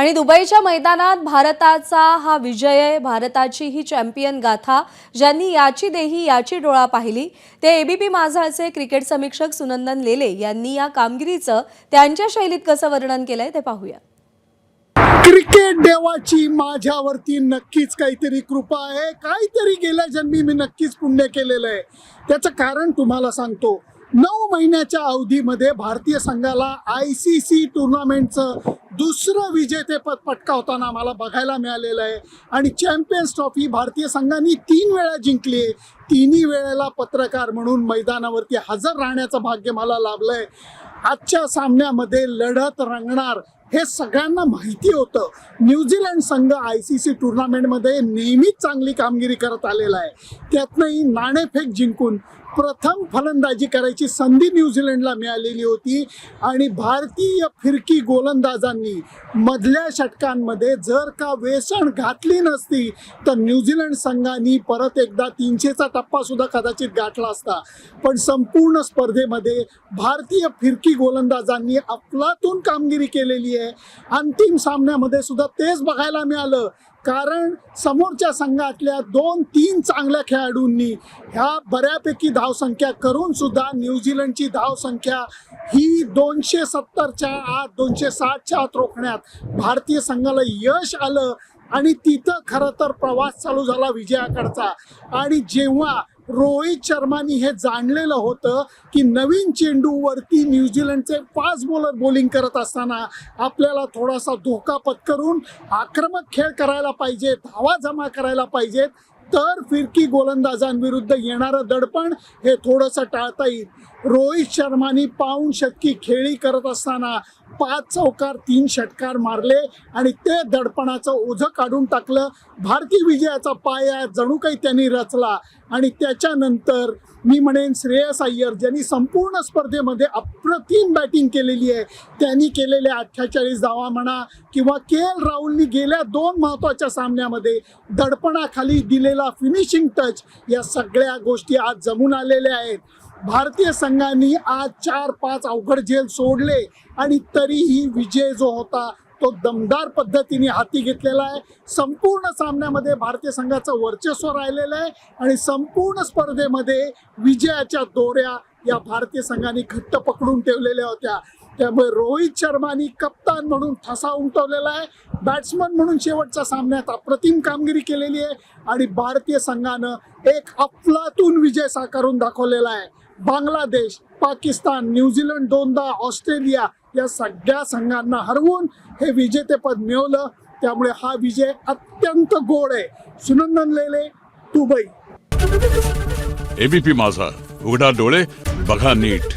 आणि दुबईच्या मैदानात भारताचा हा विजय आहे, भारताची ही चॅम्पियन गाथा. ज्यांनी याची देही याची डोळा पाहिली ते एबीपी माझाचे क्रिकेट समीक्षक सुनंदन लेले यांनी या कामगिरीचं त्यांच्या शैलीत कसं वर्णन केलंय ते पाहूया. क्रिकेट देवाची माझ्यावरती नक्कीच काहीतरी कृपा आहे. काहीतरी गेल्या जन्मी मी नक्कीच पुण्य केलेलं आहे. त्याचं कारण तुम्हाला सांगतो. 9 महिन्याच्या अवधीमध्ये भारतीय संघाला ICC टुर्नामेंटचं दुसरं विजेतेपद पटकावताना मला बघायला मिळालेलं आहे. आणि चॅम्पियन्स ट्रॉफी भारतीय संघाने 3 वेळा जिंकली आहे. तिन्ही वेळेला पत्रकार म्हणून मैदानावरती हजर राहण्याचं भाग्य मला लाभलं आहे. आजच्या सामन्यामध्ये लढत रंगणार हे सगळ्यांना माहिती होतं. न्यूझीलंड संघ ICC टुर्नामेंटमध्ये नेहमीच चांगली कामगिरी करत आलेला आहे. त्यातनंही नाणेफेक जिंकून प्रथम फलंदाजी करायची संधी न्यूझीलंडला मिळालेली होती. आणि भारतीय फिरकी गोलंदाजांनी मधल्या षटकांमध्ये जर का वेसण घातली नसती तर न्यूझीलंड संघाने परत एकदा 300चा टप्पासुद्धा कदाचित गाठला असता. पण संपूर्ण स्पर्धेमध्ये भारतीय फिरकी गोलंदाजांनी अफलातून कामगिरी केलेली आहे. अंतिम सामन्यामध्ये सुद्धा तेच बघायला मिळालं. कारण समोरच्या संघातल्या 2-3 चांगल्या खेळाडूंनी ह्या बऱ्यापैकी धावसंख्या करून सुद्धा न्यूझीलंडची धावसंख्या ही 270च्या आत 260च्या आत रोखण्यात भारतीय संघाला यश आलं. आणि तिथं खरं तर प्रवास चालू झाला विजयाकडचा. आणि जेव्हा रोहित शर्मानी हे जाणलेलं होतं की नवीन चेंडूवरती न्यूझीलंडचे फास्ट बॉलर बॉलिंग करत असताना आपल्याला थोडासा धोका पत्करून आक्रमक खेळ करायला पाहिजे, धावा जमा करायला पाहिजेत, तर फिरकी गोलंदाजांविरुद्ध येणारं दडपण हे थोडंसं टाळता येईल. रोहित शर्मानी पाऊण शतकी खेळी करत असताना 5 चौकार 3 षटकार मारले आणि ते दडपणाचं ओझं काढून टाकलं. भारतीय विजयाचा पाया जणू काही त्यांनी रचला. आणि त्याच्यानंतर मी म्हणेन श्रेयस अय्यर ज्यांनी संपूर्ण स्पर्धेमध्ये अप्रतिम बॅटिंग केलेली आहे, त्यांनी केलेल्या 48 धावा म्हणा किंवा KL राहुलनी गेल्या 2 महत्त्वाच्या सामन्यामध्ये दडपणाखाली दिलेला फिनिशिंग टच, या सगळ्या गोष्टी आज जमून आलेल्या आहेत. भारतीय संघाने आज 4-5 अवघड झेल सोडले आणि तरीही विजय जो होता तो दमदार पद्धतीने हाती घेतलेला आहे. संपूर्ण सामन्यामध्ये भारतीय संघाचं वर्चस्व राहिलेलं आहे आणि संपूर्ण स्पर्धेमध्ये विजयाच्या दोऱ्या या भारतीय संघाने घट्ट पकडून ठेवलेल्या होत्या. त्यामुळे रोहित शर्मानी कप्तान म्हणून ठसा उमटवलेला आहे. बॅट्समन म्हणून शेवटच्या सामन्यात अप्रतिम कामगिरी केलेली आहे आणि भारतीय संघानं एक अफलातून विजय साकारून दाखवलेला आहे. बांगलादेश, पाकिस्तान, न्यूझीलंड 2दा, ऑस्ट्रेलिया या सगळ्या संघांना हरवून हे विजेतेपद मिळवलं. त्यामुळे हा विजय अत्यंत गोड आहे. सुनंदन लेले, दुबई. एबीपी माझा, उघडा डोळे बघा नीट.